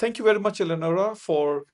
Thank you very much, Eleonora, for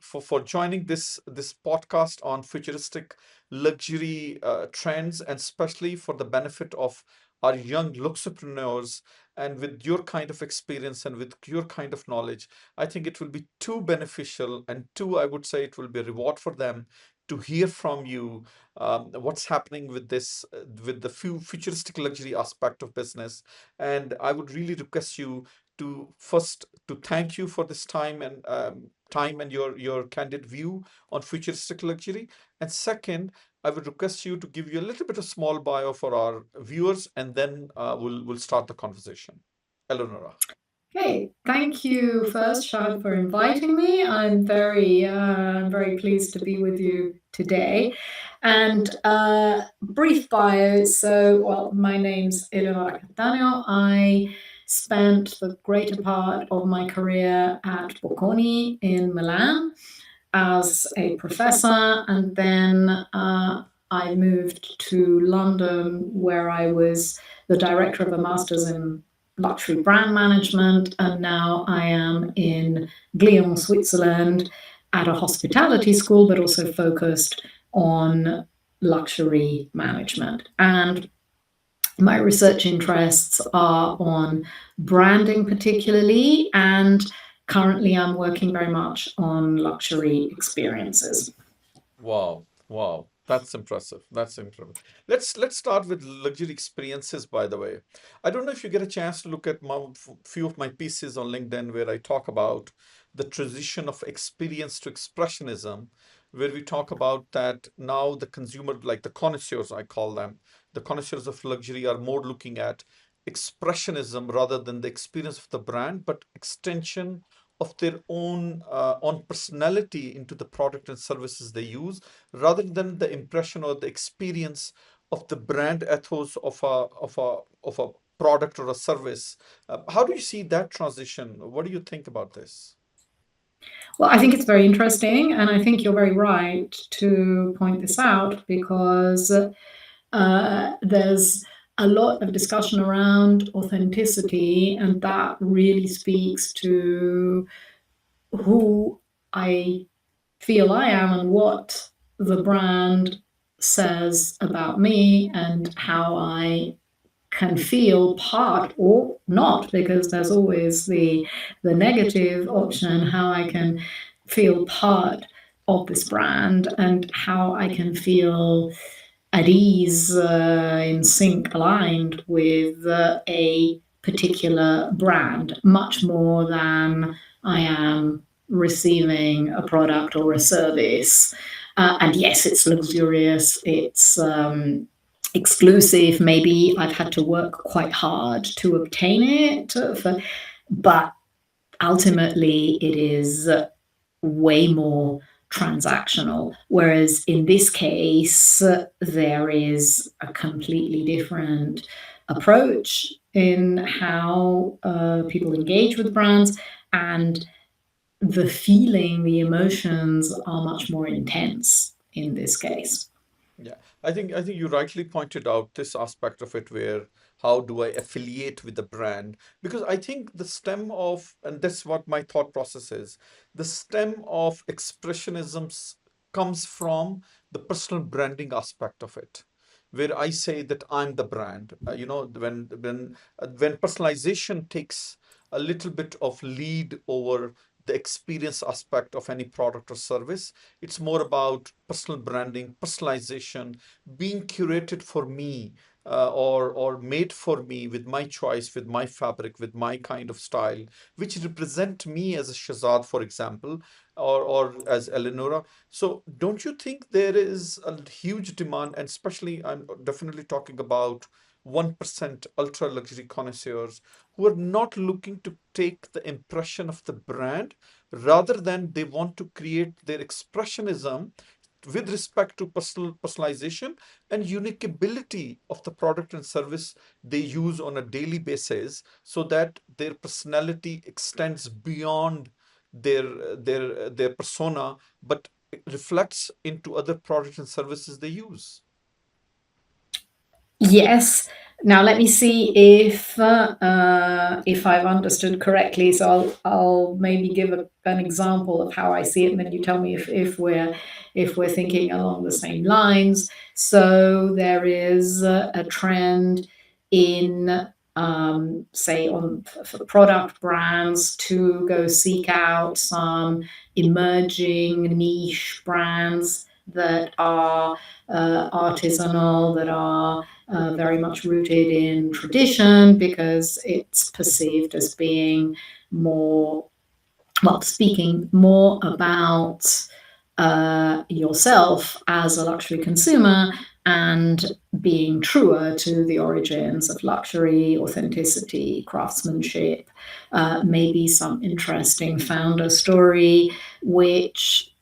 joining this podcast on futuristic luxury trends, and especially for the benefit of our young luxurypreneurs. And with your kind of experience and with your kind of knowledge, I think it will be too beneficial, and too, I would say, it will be a reward for them to hear from you what's happening with this, with the futuristic luxury aspect of business. And I would really request you to first to thank you for this time and your candid view on futuristic luxury. And second, I would request you to give you a little bit of small bio for our viewers, and then we'll start the conversation. Eleonora. Okay, thank you first, Shahid, for inviting me. I'm very pleased to be with you today. And brief bio. So, well, my name's Eleonora Cattaneo. I spent the greater part of my career at Bocconi in Milan as a professor, and then I moved to London, where I was the director of a master's in luxury brand management, and now I am in Glion, Switzerland, at a hospitality school, but also focused on luxury management. And my research interests are on branding, particularly, and currently I'm working very much on luxury experiences. Wow, wow, that's impressive. That's impressive. Let's start with luxury experiences, by the way. I don't know if you get a chance to look at few of my pieces on LinkedIn where I talk about the transition of experience to expressionism, where we talk about that now the consumer, like the connoisseurs, I call them, the connoisseurs of luxury are more looking at expressionism rather than the experience of the brand, but extension of their own personality into the product and services they use, rather than the impression or the experience of the brand ethos of a product or a service. How do you see that transition? What do you think about this? Well, I think it's very interesting, and I think you're very right to point this out because there's a lot of discussion around authenticity, and that really speaks to who I feel I am and what the brand says about me and how I can feel part or not, because there's always the negative option, how I can feel part of this brand and how I can feel at ease, in sync, aligned with a particular brand, much more than I am receiving a product or a service. And yes, it's luxurious, it's exclusive. Maybe I've had to work quite hard to obtain it, but ultimately it is way more transactional. Whereas in this case, there is a completely different approach in how people engage with brands, and the feeling, the emotions are much more intense in this case. Yeah, I think you rightly pointed out this aspect of it, where how do I affiliate with the brand? Because I think the stem of, and that's what my thought process is, the stem of expressionisms comes from the personal branding aspect of it, where I say that I'm the brand. When personalization takes a little bit of lead over the experience aspect of any product or service, it's more about personal branding, personalization, being curated for me, or made for me with my choice, with my fabric, with my kind of style, which represent me as a Shazad, for example, or as Eleonora. So don't you think there is a huge demand, and especially I'm definitely talking about 1% ultra luxury connoisseurs who are not looking to take the impression of the brand, rather than they want to create their expressionism with respect to personalization and uniqueability of the product and service they use on a daily basis, so that their personality extends beyond their persona, but it reflects into other products and services they use. Yes. Now let me see if if I've understood correctly. So I'll maybe give an example of how I see it, and then you tell me if we're thinking along the same lines. So there is a trend in say for product brands to go seek out some emerging niche brands that are artisanal, that are very much rooted in tradition, because it's perceived as being more, well, speaking more about yourself as a luxury consumer, and being truer to the origins of luxury, authenticity, craftsmanship, maybe some interesting founder story, which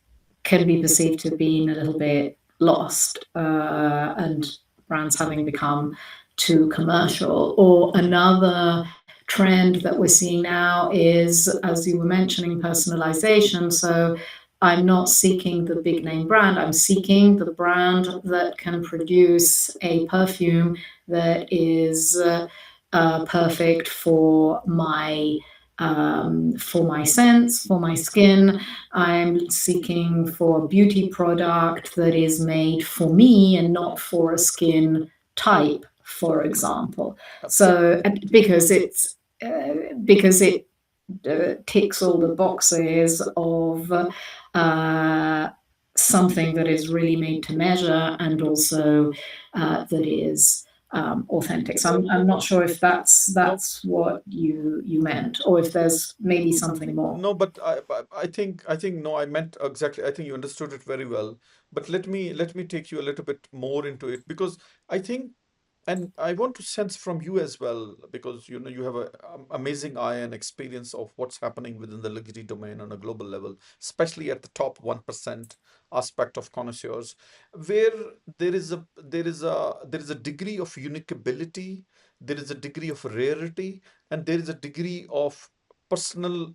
can be perceived to have been a little bit lost, and brands having become too commercial. Or another trend that we're seeing now is, as you were mentioning, personalization. So I'm not seeking the big name brand, I'm seeking the brand that can produce a perfume that is perfect for my sense, for my skin. I'm seeking for a beauty product that is made for me and not for a skin type, for example. So because it ticks all the boxes of something that is really made to measure, and also that is authentic. So I'm not sure if that's what you meant, or if there's maybe something more. No, but I think no, I meant exactly. I think you understood it very well. But let me take you a little bit more into it, because I think, and I want to sense from you as well, because you have a amazing eye and experience of what's happening within the luxury domain on a global level, especially at the top 1% aspect of connoisseurs, where there is a degree of uniqueability, there is a degree of rarity, and there is a degree of the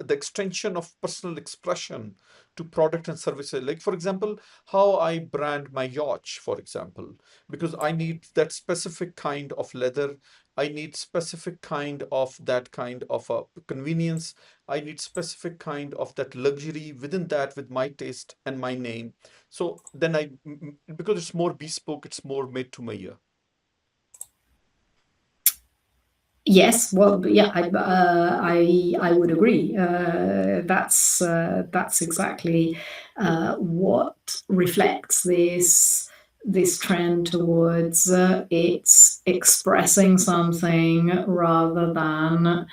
extension of personal expression to product and services. Like, for example, how I brand my yacht, for example, because I need that specific kind of leather. I need specific kind of that kind of a convenience. I need specific kind of that luxury within that, with my taste and my name. So then because it's more bespoke, it's more made to measure. Yes, well, yeah, I would agree. That's exactly what reflects this trend towards it's expressing something rather than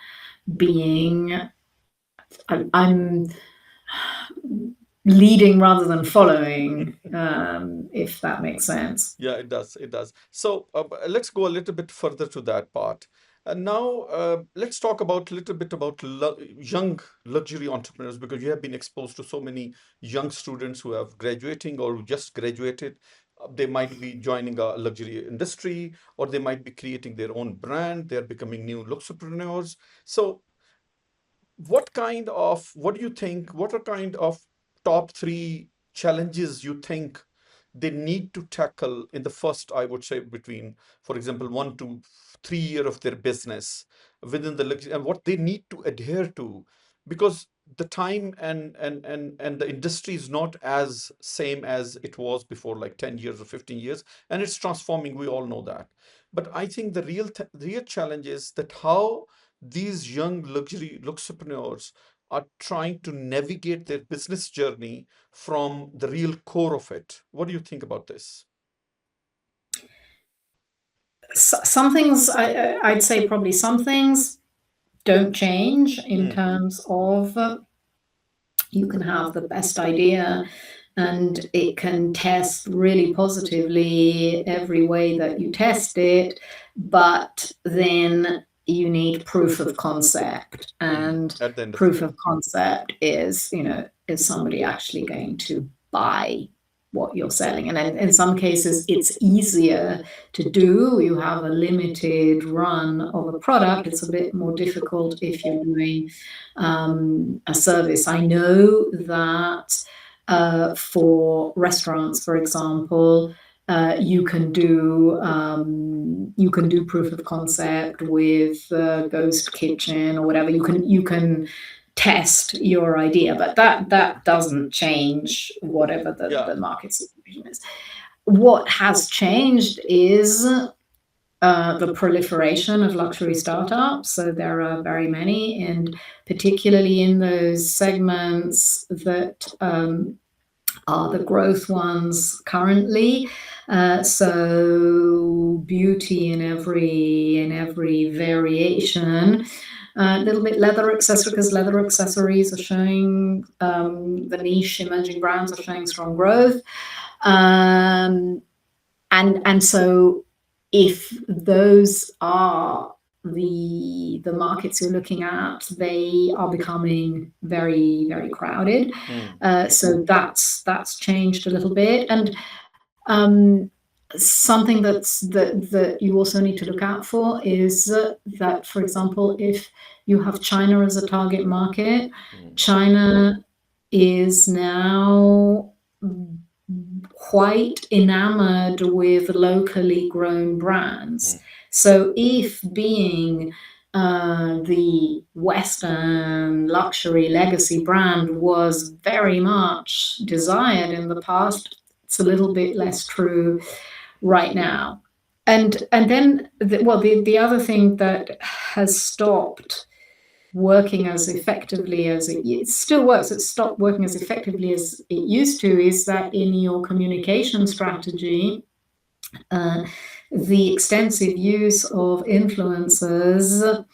being. I'm leading rather than following, if that makes sense. Yeah, it does. It does. So let's go a little bit further to that part. And now let's talk about a little bit about young luxury entrepreneurs, because you have been exposed to so many young students who have graduating or who just graduated. They might be joining a luxury industry, or they might be creating their own brand. They're becoming new luxurypreneurs. So what do you think, what are kind of top three challenges you think they need to tackle in the first, I would say, between, for example, 1 to 3 year of their business within the luxury, and what they need to adhere to, because the time and the industry is not as same as it was before, like 10 years or 15 years, and it's transforming, we all know that. But I think the real challenge is that how these young luxury entrepreneurs are trying to navigate their business journey from the real core of it. What do you think about this? Some things, I'd say probably some things don't change in Mm, terms of you can have the best idea and it can test really positively every way that you test it, but then you need proof of concept. And at the end of the proof day. of concept is, is somebody actually going to buy what you're selling? And in some cases, it's easier to do. You have a limited run of a product. It's a bit more difficult if you're doing a service. I know that for restaurants, for example, you can do proof of concept with ghost kitchen or whatever. You can test your idea, but that doesn't change whatever Yeah. the market situation is. What has changed is the proliferation of luxury startups. So there are very many, and particularly in those segments that are the growth ones currently. So beauty in every variation. A little bit leather accessories, because leather accessories are showing the niche emerging brands are showing strong growth. Um, and so if those are the markets you're looking at, they are becoming very crowded. Mm. So that's changed a little bit. And um, something that you also need to look out for is that, for example, if you have China as a target market, Mm. China is now quite enamored with locally grown brands. Mm. So if being the Western luxury legacy brand was very much desired in the past, it's a little bit less true right now. And then the other thing that has stopped working as effectively as it still works, it stopped working as effectively as it used to, is that in your communication strategy, uh, the extensive use of influencers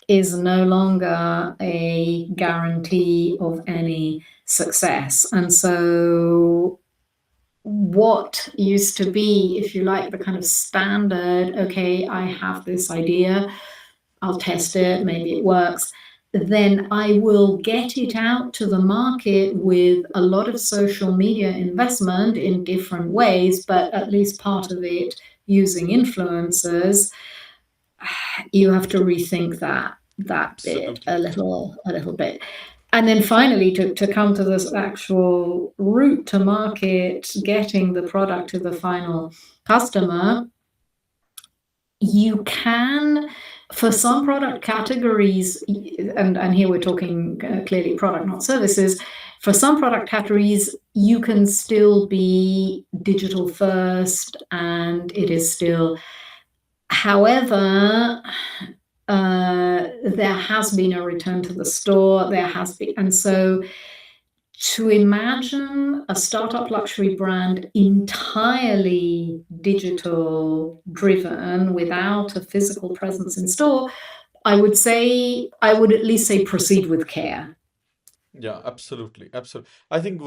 is no longer a guarantee of any success. And so what used to be, if you like, the kind of standard, okay, I have this idea, I'll test it, maybe it works, then I will get it out to the market with a lot of social media investment in different ways, but at least part of it using influencers. You have to rethink that bit Absolutely. a little bit. And then finally, to come to this actual route to market, getting the product to the final customer, you can, for some product categories, and here we're talking clearly product, not services. For some product categories, you can still be digital first, and it is still. However, there has been a return to the store. There has been, and so to imagine a startup luxury brand entirely digital driven without a physical presence in store, I would at least say proceed with care. Yeah, absolutely, absolutely. I think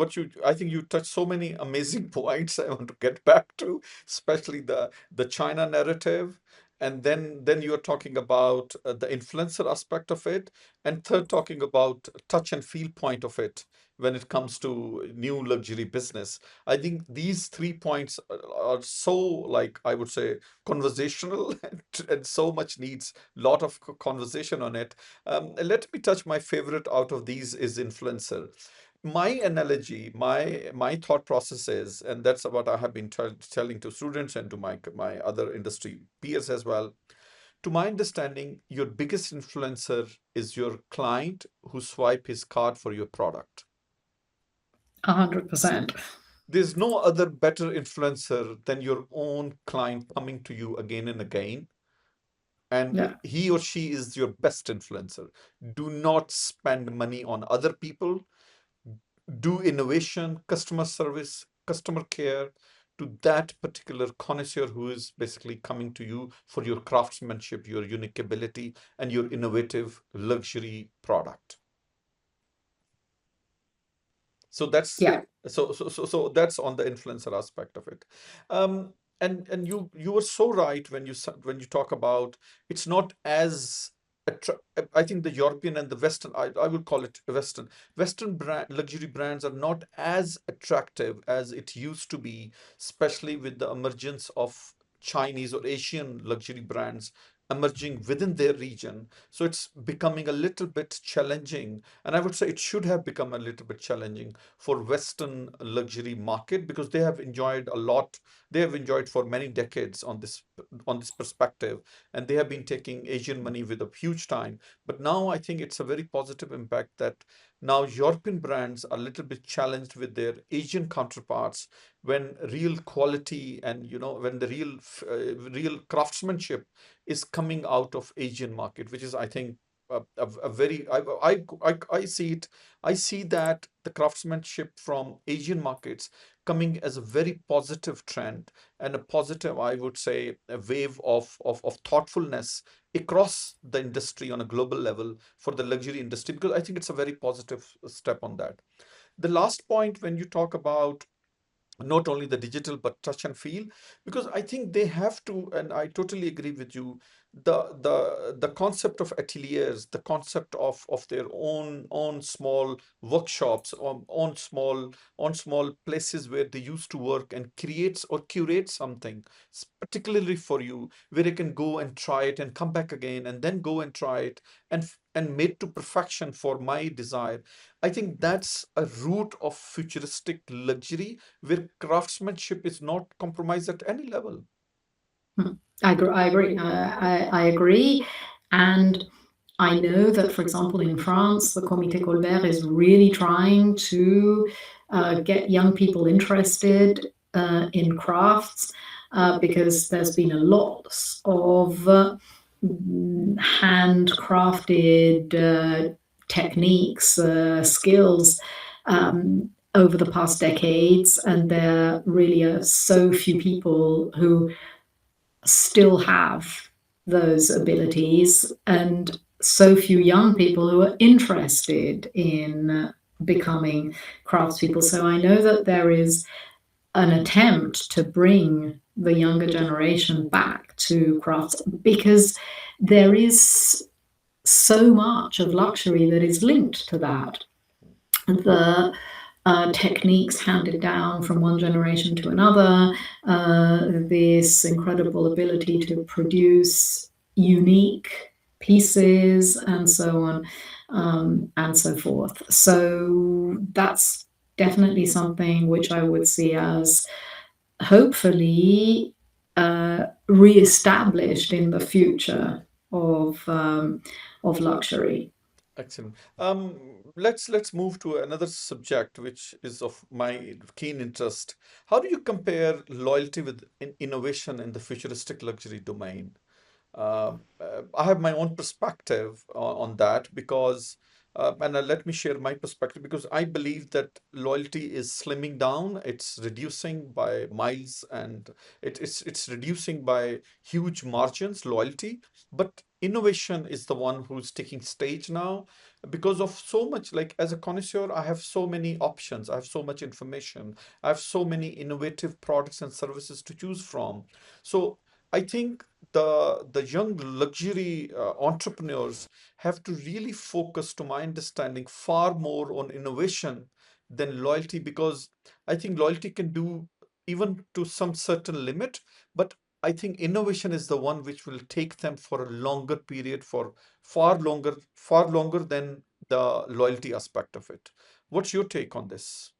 you touched so many amazing points I want to get back to, especially the China narrative, and then you're talking about the influencer aspect of it, and third talking about touch and feel point of it when it comes to new luxury business. I think these 3 points are so, like, I would say, conversational and so much needs lot of conversation on it. Let me touch my favorite out of these is influencer. My analogy, my thought process is, and that's what I have been telling to students and to my other industry peers as well. To my understanding, your biggest influencer is your client who swipe his card for your product. 100%. There's no other better influencer than your own client coming to you again and again, and Yeah. he or she is your best influencer. Do not spend money on other people. Do innovation, customer service, customer care to that particular connoisseur who is basically coming to you for your craftsmanship, your unique ability, and your innovative luxury product. So that's Yeah. so that's on the influencer aspect of it. Um, and you were so right when when you talk about it's not as I think the European and the Western, I would call it Western luxury brands are not as attractive as it used to be, especially with the emergence of Chinese or Asian luxury brands emerging within their region. So it's becoming a little bit challenging. And I would say it should have become a little bit challenging for Western luxury market because they have enjoyed a lot. They have enjoyed for many decades on this perspective, and they have been taking Asian money with a huge time. But now I think it's a very positive impact that now European brands are a little bit challenged with their Asian counterparts when real quality and when the real craftsmanship is coming out of Asian market, which is I think a very I see it. I see that the craftsmanship from Asian markets coming as a very positive trend and a positive, I would say, a wave of thoughtfulness across the industry on a global level for the luxury industry, because I think it's a very positive step on that. The last point when you talk about not only the digital but touch and feel, because I think they have to, and I totally agree with you, the concept of ateliers, the concept of their own small workshops, on small places where they used to work and creates or curate something particularly for you, where you can go and try it and come back again and then go and try it and made to perfection for my desire. I think that's a root of futuristic luxury where craftsmanship is not compromised at any level. Hmm. I agree. I agree. And I know that, for example, in France, the Comité Colbert is really trying to get young people interested in crafts because there's been a lot of handcrafted techniques, skills over the past decades, and there really are so few people who still have those abilities, and so few young people who are interested in becoming craftspeople. So I know that there is an attempt to bring the younger generation back to crafts because there is so much of luxury that is linked to that. The techniques handed down from one generation to another, this incredible ability to produce unique pieces, and so on, and so forth. So that's definitely something which I would see as hopefully re-established in the future of luxury. Excellent. Let's move to another subject which is of my keen interest. How do you compare loyalty with innovation in the futuristic luxury domain? I have my own perspective on that because, and let me share my perspective because I believe that loyalty is slimming down. It's reducing by miles and it's reducing by huge margins, loyalty. But innovation is the one who's taking stage now because of so much. Like as a connoisseur, I have so many options. I have so much information. I have so many innovative products and services to choose from. So I think the young luxury entrepreneurs have to really focus, to my understanding, far more on innovation than loyalty because I think loyalty can do even to some certain limit, but I think innovation is the one which will take them for a longer period, for far longer than the loyalty aspect of it. What's your take on this?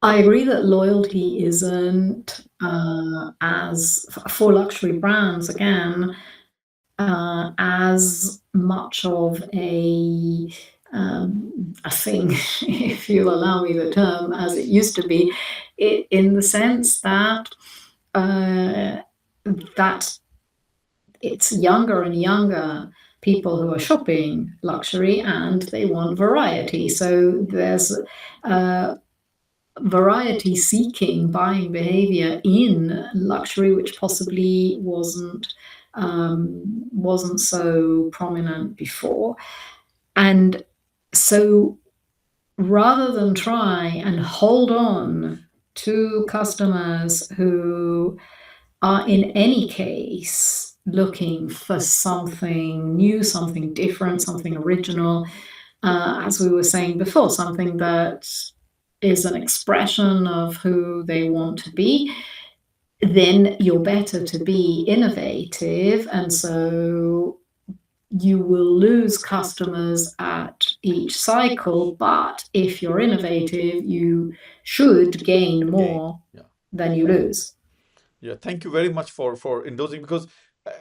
I agree that loyalty isn't as for luxury brands again as much of a thing, if you'll allow me the term, as it used to be, in the sense that uh, that it's younger and younger people who are shopping luxury and they want variety. So there's uh, variety seeking buying behavior in luxury, which possibly wasn't so prominent before. And so rather than try and hold on to customers who are in any case looking for something new, something different, something original, as we were saying before, something that is an expression of who they want to be, then you're better to be innovative, and so you will lose customers at each cycle, but if you're innovative, you should gain Gain. more Yeah. than you lose. Yeah, thank you very much for endorsing, because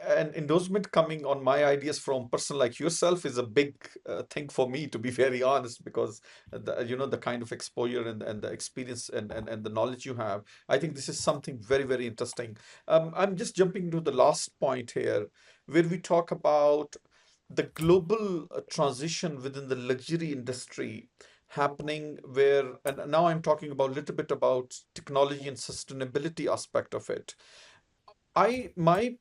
an endorsement coming on my ideas from person like yourself is a big thing for me, to be very honest, because the kind of exposure and the experience and the knowledge you have. I think this is something very, very interesting. I'm just jumping to the last point here, where we talk about the global transition within the luxury industry happening, where, and now I'm talking about a little bit about technology and sustainability aspect of it. My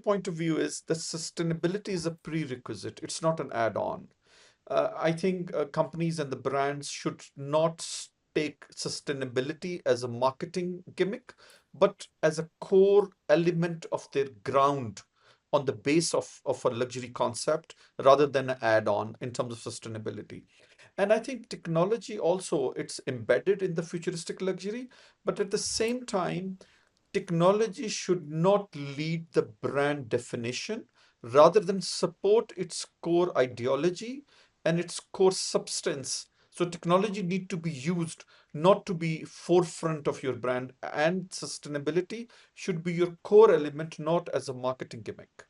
point of view is that sustainability is a prerequisite. It's not an add-on. I think companies and the brands should not take sustainability as a marketing gimmick, but as a core element of their ground on the base of a luxury concept, rather than an add-on in terms of sustainability. And I think technology also, it's embedded in the futuristic luxury, but at the same time, technology should not lead the brand definition, rather than support its core ideology and its core substance. So technology need to be used, not to be forefront of your brand, and sustainability should be your core element, not as a marketing gimmick.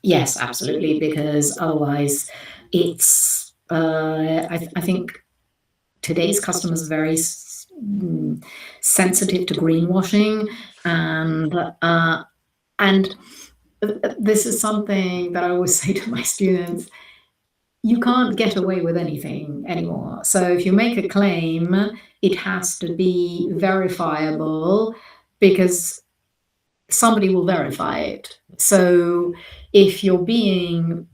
Yes, absolutely, because otherwise it's, I think today's customers are very sensitive to greenwashing, and and this is something that I always say to my students: you can't get away with anything anymore. So if you make a claim, it has to be verifiable, because somebody will verify it. So if you're being,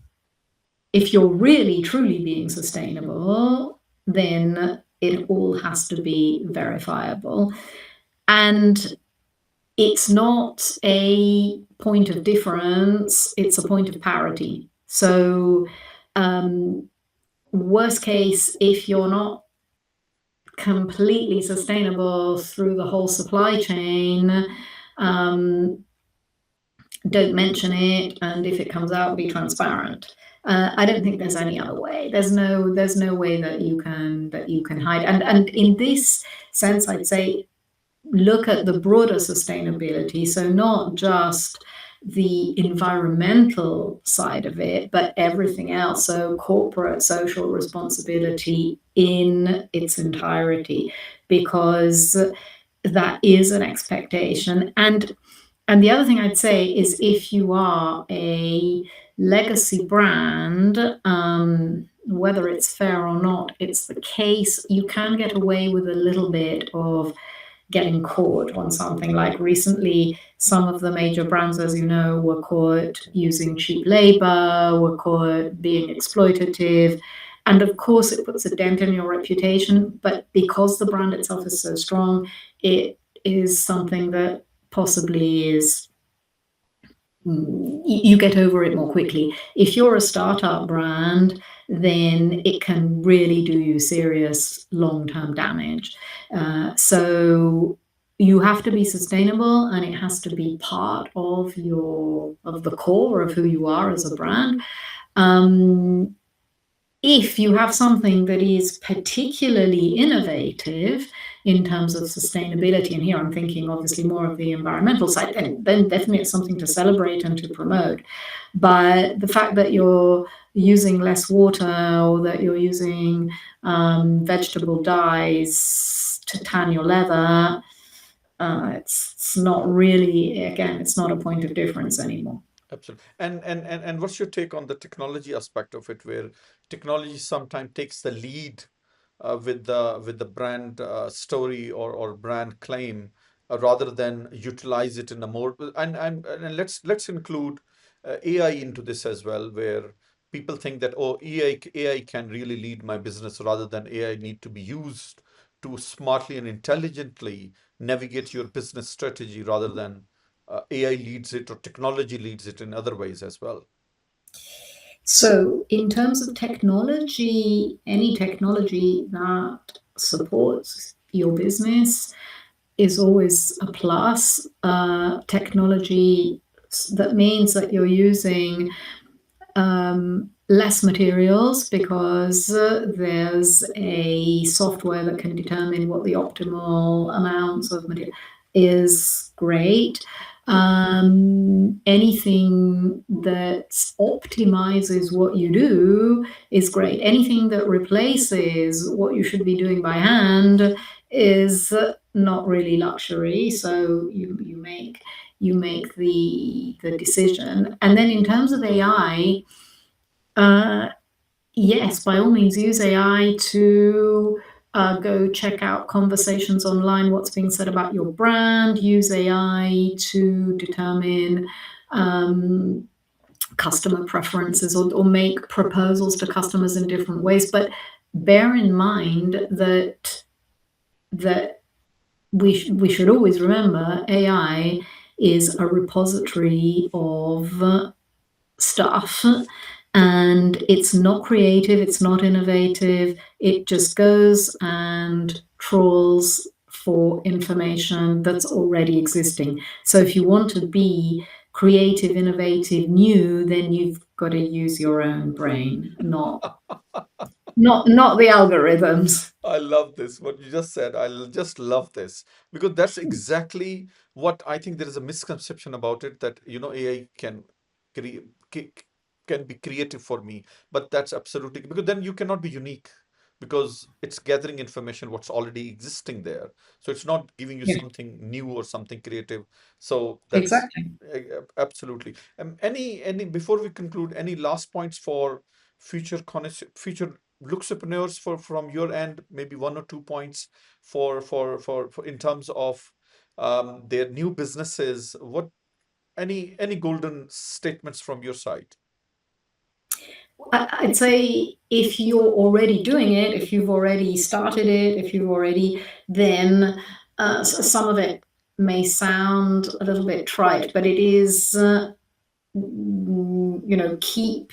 if you're really truly being sustainable, then it all has to be verifiable. And it's not a point of difference, it's a point of parity. So, worst case, if you're not completely sustainable through the whole supply chain, um, don't mention it, and if it comes out, be transparent. I don't think there's any other way. There's no way that you can hide. And in this sense, I'd say look at the broader sustainability. So not just the environmental side of it, but everything else. So corporate social responsibility in its entirety, because that is an expectation. And the other thing I'd say is, if you are a legacy brand, whether it's fair or not, it's the case, you can get away with a little bit of getting caught on something. Like recently, some of the major brands, as you know, were caught using cheap labor, were caught being exploitative. And of course, it puts a dent in your reputation. But because the brand itself is so strong, it is something that possibly is, you get over it more quickly. If you're a startup brand, then it can really do you serious long-term damage. So you have to be sustainable, and it has to be part of the core of who you are as a brand. Um, if you have something that is particularly innovative in terms of sustainability, and here I'm thinking obviously more of the environmental side, then definitely it's something to celebrate and to promote. But the fact that you're using less water, or that you're using vegetable dyes to tan your leather, it's not really, again, it's not a point of difference anymore. Absolutely. And what's your take on the technology aspect of it, where technology sometimes takes the lead with the brand story or brand claim, rather than utilize it in a more, and let's include AI into this as well, where people think that, oh, AI can really lead my business, rather than AI need to be used to smartly and intelligently navigate your business strategy, rather than AI leads it or technology leads it in other ways as well. So, in terms of technology, any technology that supports your business is always a plus. Technology that means that you're using less materials because there's a software that can determine what the optimal amounts of material is great. Anything that optimizes what you do is great. Anything that replaces what you should be doing by hand is not really luxury. So you make the decision. And then in terms of AI, yes, by all means, use AI to go check out conversations online, what's being said about your brand. Use AI to determine customer preferences or make proposals to customers in different ways. But bear in mind that we should always remember AI is a repository of stuff, and it's not creative, it's not innovative. It just goes and trawls for information that's already existing. So if you want to be creative, innovative, new, then you've got to use your own brain, not the algorithms. I love this. What you just said, just love this because that's exactly what I think there is a misconception about it that, AI create can be creative for me, but that's absolutely because then you cannot be unique because it's gathering information what's already existing there. So it's not giving you Yeah, something new or something creative. So that's exactly. absolutely. Any before we conclude, any last points for future Luxepreneurs from your end, maybe one or 2 points for in terms of their new businesses. What any golden statements from your side? I'd say if you're already doing it, if you've already started it, if you've already, then some of it may sound a little bit trite, but it is, keep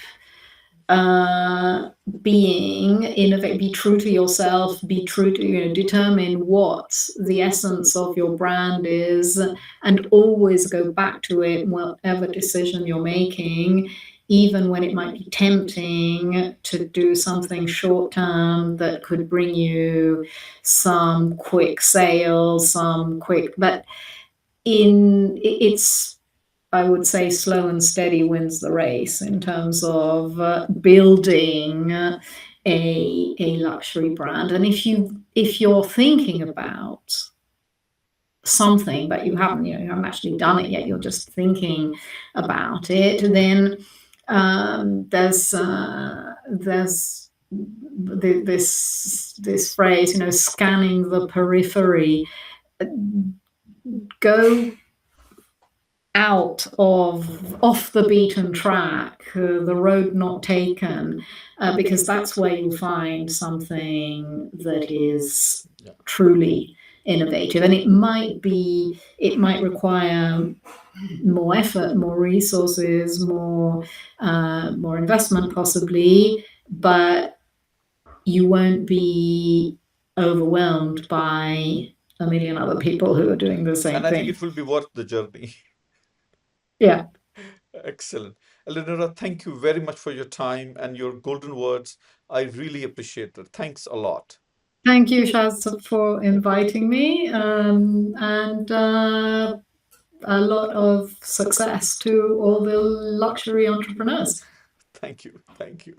uh, being innovate, be true to yourself, be true to, determine what the essence of your brand is, and always go back to it, whatever decision you're making, even when it might be tempting to do something short term that could bring you some quick sales, but it's, I would say, slow and steady wins the race in terms of building a luxury brand. And if you're thinking about something but you haven't actually done it yet, you're just thinking about it, then there's this phrase, scanning the periphery. Go out of off the beaten track, the road not taken, because that's where you'll find something that is Yeah. truly innovative. And it might require more effort, more resources, more investment possibly, but you won't be overwhelmed by a million other people who are doing the And same I think thing. it will be worth the journey. Yeah. Excellent. Eleonora, thank you very much for your time and your golden words. I really appreciate it. Thanks a lot. Thank you, Shaz, for inviting me, and a lot of success to all the luxury entrepreneurs. Thank you. Thank you.